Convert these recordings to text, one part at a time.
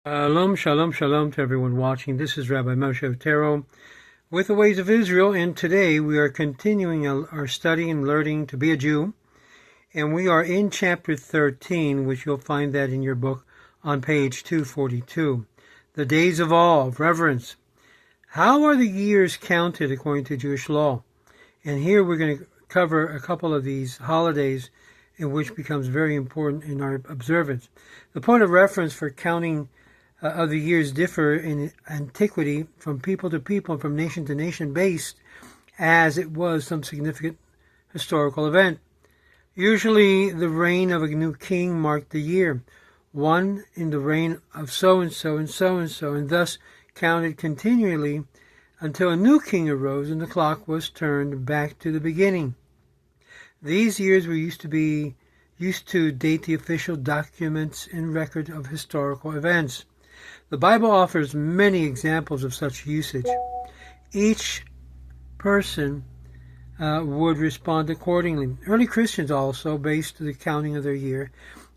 Shalom, shalom to everyone watching. This is Rabbi Moshe Otero with the Ways of Israel, and today we are continuing our study and learning to be a Jew, and we are in chapter 13, which you'll find that in your book on page 242. The days of awe, of reverence. How are the years counted according to Jewish law? And here we're going to cover a couple of these holidays in which becomes very important in our observance. The point of reference for counting of the years differ in antiquity from people to people and from nation to nation based as it was some significant historical event. Usually the reign of a new king marked the year, one in the reign of so-and-so and so-and-so, and thus counted continually until a new king arose and the clock was turned back to the beginning. These years were used to date the official documents and record of historical events. The Bible offers many examples of such usage. Each person would respond accordingly. Early Christians also based the counting of their year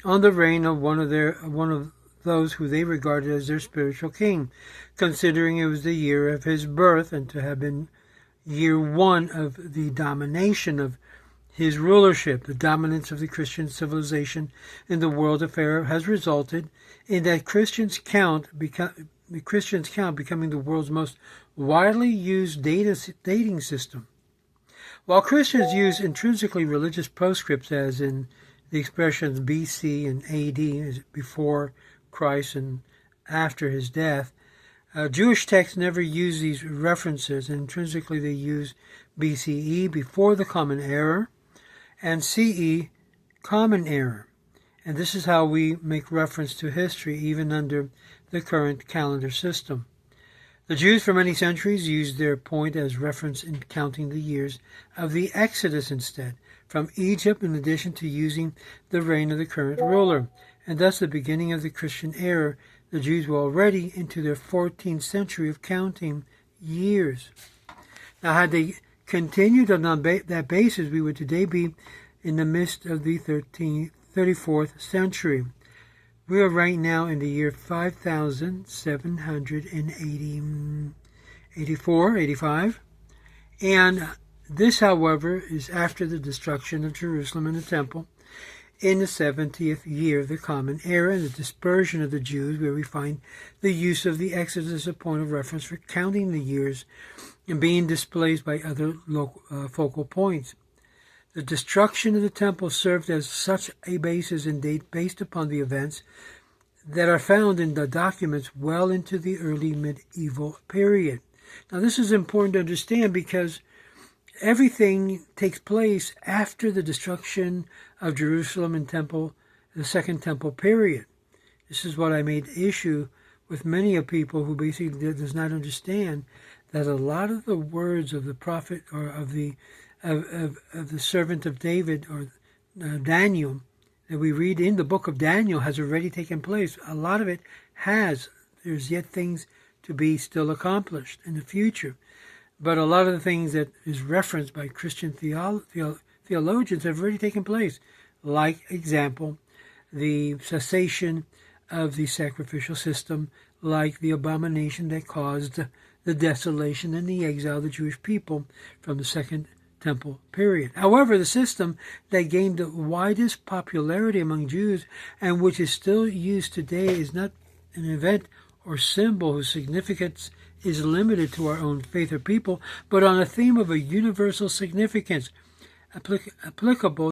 on the reign of one of those who they regarded as their spiritual king, considering it was the year of his birth and to have been year one of the domination of his rulership. The dominance of the Christian civilization in the world affair has resulted in that Christians count becoming the world's most widely used dating system. While Christians use intrinsically religious postscripts, as in the expressions BC and AD, before Christ and after his death, Jewish texts never use these references. Intrinsically, they use BCE, before the Common Era, and CE, Common Era. And this is how we make reference to history even under the current calendar system. The Jews for many centuries used their point as reference in counting the years of the Exodus instead, from Egypt, in addition to using the reign of the current ruler. And thus the beginning of the Christian era, the Jews were already into their 14th century of counting years. Now, had they continued on that basis, we would today be in the midst of the 34th century. We are right now in the year 5,785, and this, however, is after the destruction of Jerusalem and the temple in the 70th year of the Common Era and the dispersion of the Jews, where we find the use of the Exodus as a point of reference for counting the years and being displaced by other focal points. The destruction of the temple served as such a basis and date based upon the events that are found in the documents well into the early medieval period. Now, this is important to understand because everything takes place after the destruction of Jerusalem and temple, the Second Temple period. This is what I made issue with many of people who basically does not understand that a lot of the words of the prophet or of the servant of David or Daniel that we read in the book of Daniel has already taken place. A lot of it has. There's yet things to be still accomplished in the future. But a lot of the things that is referenced by Christian theologians have already taken place. Like, example, the cessation of the sacrificial system, like the abomination that caused the desolation and the exile of the Jewish people from the Second Temple period. However, the system that gained the widest popularity among Jews and which is still used today is not an event or symbol whose significance is limited to our own faith or people, but on a theme of a universal significance applicable